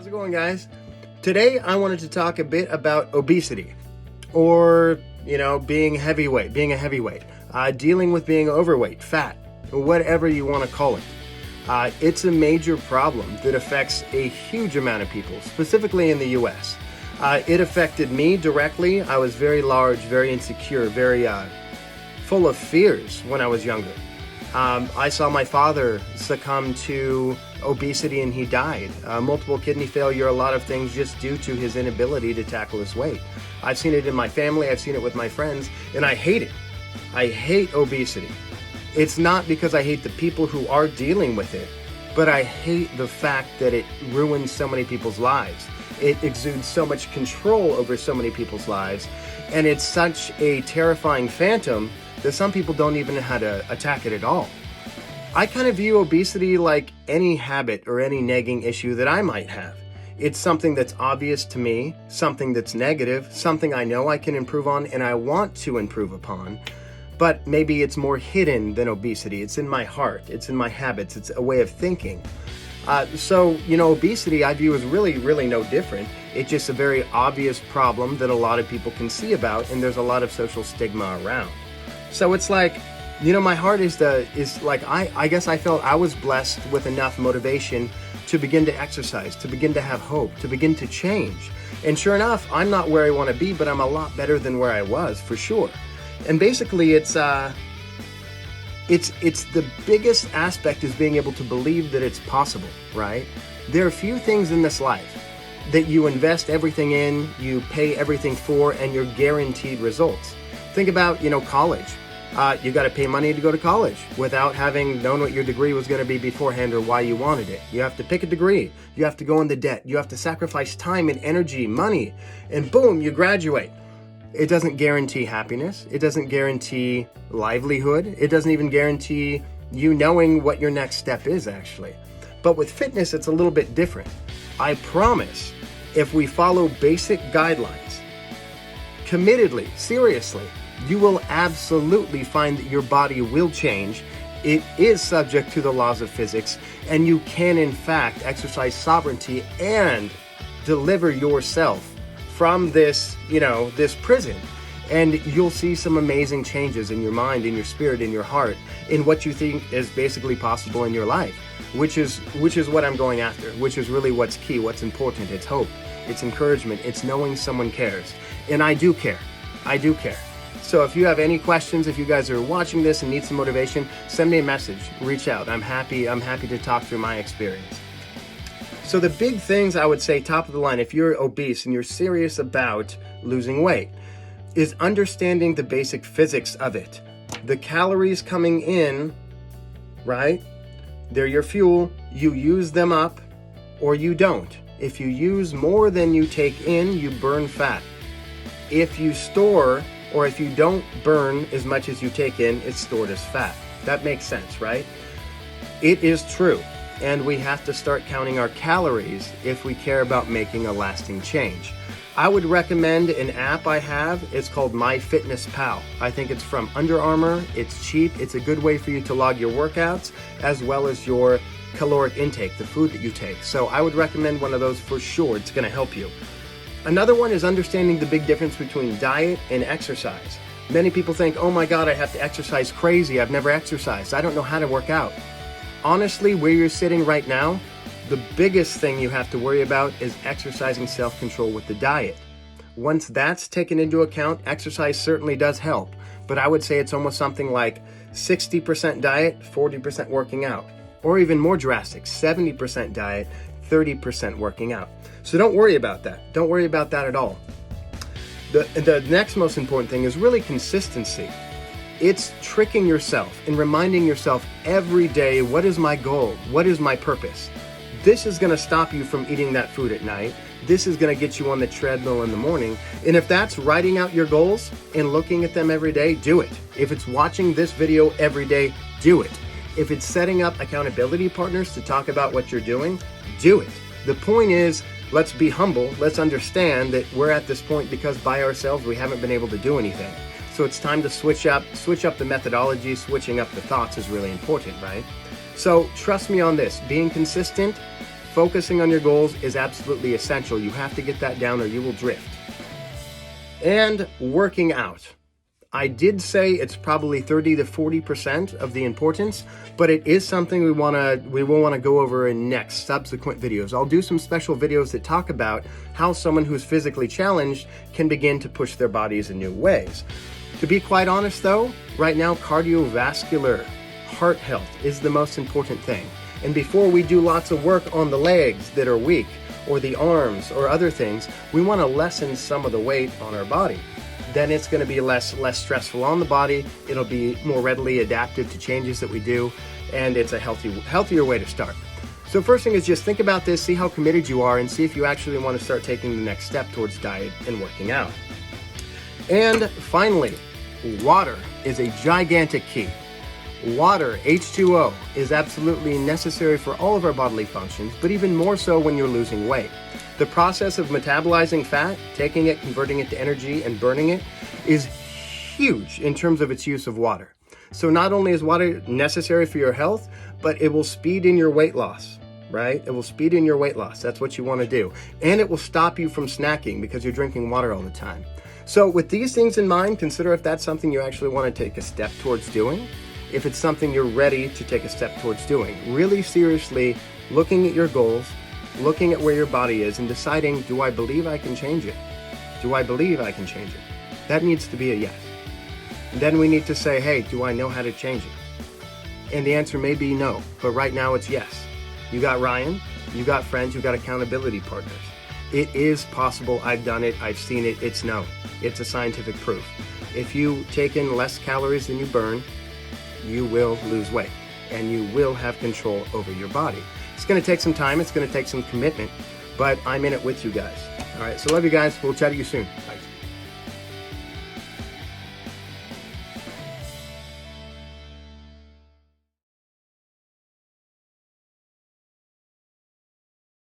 How's it going, guys? Today I wanted to talk a bit about obesity, or being a heavyweight, dealing with being overweight, fat, whatever you want to call it. It's a major problem that affects a huge amount of people, specifically in the US. It affected me directly. I was very large, very insecure, very full of fears when I was younger. I saw my father succumb to obesity and he died. Multiple kidney failure, a lot of things just due to his inability to tackle his weight. I've seen it in my family, I've seen it with my friends, and I hate it. I hate obesity. It's not because I hate the people who are dealing with it, but I hate the fact that it ruins so many people's lives. It exudes so much control over so many people's lives, and it's such a terrifying phantom that some people don't even know how to attack it at all. I kind of view obesity like any habit or any nagging issue that I might have. It's something that's obvious to me, something that's negative, something I know I can improve on and I want to improve upon, but maybe it's more hidden than obesity. It's in my heart, it's in my habits, it's a way of thinking. So obesity I view as really no different. It's just a very obvious problem that a lot of people can see about, and there's a lot of social stigma around. So it's like, my heart is like, I guess I felt I was blessed with enough motivation to begin to exercise, to begin to have hope, to begin to change. And sure enough, I'm not where I want to be, but I'm a lot better than where I was, for sure. And basically it's the biggest aspect is being able to believe that it's possible, right? There are few things in this life that you invest everything in, you pay everything for, and you're guaranteed results. Think about, college. You got to pay money to go to college without having known what your degree was going to be beforehand or why you wanted it. You have to pick a degree. You have to go into debt. You have to sacrifice time and energy, money, and boom, you graduate. It doesn't guarantee happiness. It doesn't guarantee livelihood. It doesn't even guarantee you knowing what your next step is, actually. But with fitness, it's a little bit different. I promise, if we follow basic guidelines, committedly, seriously, you will absolutely find that your body will change. It is subject to the laws of physics, and you can, in fact, exercise sovereignty and deliver yourself from this, this prison. And you'll see some amazing changes in your mind, in your spirit, in your heart, in what you think is basically possible in your life, which is what I'm going after, which is really what's key, what's important. It's hope, it's encouragement, it's knowing someone cares. And I do care. So if you have any questions, if you guys are watching this and need some motivation, send me a message, reach out. I'm happy to talk through my experience. So the big things I would say, top of the line, if you're obese and you're serious about losing weight, is understanding the basic physics of it. The calories coming in, right? They're your fuel. You use them up or you don't. If you use more than you take in, you burn fat. If you store or if you don't burn as much as you take in, it's stored as fat. That makes sense, right? It is true. And we have to start counting our calories if we care about making a lasting change. I would recommend an app I have. It's called MyFitnessPal. I think it's from Under Armour. It's cheap. It's a good way for you to log your workouts as well as your caloric intake, the food that you take. So I would recommend one of those for sure. It's going to help you. Another one is understanding the big difference between diet and exercise. Many people think, oh my God, I have to exercise crazy. I've never exercised. I don't know how to work out. Honestly, where you're sitting right now, the biggest thing you have to worry about is exercising self-control with the diet. Once that's taken into account, exercise certainly does help. But I would say it's almost something like 60% diet, 40% working out. Or even more drastic, 70% diet, 30% working out. So don't worry about that. Don't worry about that at all. The next most important thing is really consistency. It's tricking yourself and reminding yourself every day, what is my goal? What is my purpose? This is going to stop you from eating that food at night. This is going to get you on the treadmill in the morning. And if that's writing out your goals and looking at them every day, do it. If it's watching this video every day, do it. If it's setting up accountability partners to talk about what you're doing, do it. The point is, let's be humble. Let's understand that we're at this point because by ourselves, we haven't been able to do anything. So it's time to switch up the methodology. Switching up the thoughts is really important, right? So trust me on this, being consistent, Focusing on your goals is absolutely essential. You have to get that down or you will drift. And working out. I did say it's probably 30 to 40% of the importance, but it is something we will want to go over in next subsequent videos. I'll do some special videos that talk about how someone who's physically challenged can begin to push their bodies in new ways. To be quite honest though, right now cardiovascular heart health is the most important thing. And before we do lots of work on the legs that are weak or the arms or other things, we want to lessen some of the weight on our body. Then it's going to be less stressful on the body. It'll be more readily adaptive to changes that we do, and it's a healthier way to start. So first thing is just think about this, see how committed you are, and see if you actually want to start taking the next step towards diet and working out. And finally, water is a gigantic key. Water, H2O, is absolutely necessary for all of our bodily functions, but even more so when you're losing weight. The process of metabolizing fat, taking it, converting it to energy, and burning it is huge in terms of its use of water. So not only is water necessary for your health, but it will speed in your weight loss, right? It will speed in your weight loss. That's what you want to do. And it will stop you from snacking because you're drinking water all the time. So with these things in mind, consider if that's something you actually want to take a step towards doing. If it's something you're ready to take a step towards doing. Really seriously looking at your goals, looking at where your body is and deciding, do I believe I can change it? Do I believe I can change it? That needs to be a yes. And then we need to say, hey, do I know how to change it? And the answer may be no, but right now it's yes. You got Ryan, you got friends, you got accountability partners. It is possible. I've done it. I've seen it. It's no. It's a scientific proof. If you take in less calories than you burn, you will lose weight and you will have control over your body. It's going to take some time. It's going to take some commitment, but I'm in it with you guys. All right. So love you guys. We'll chat to you soon. Bye.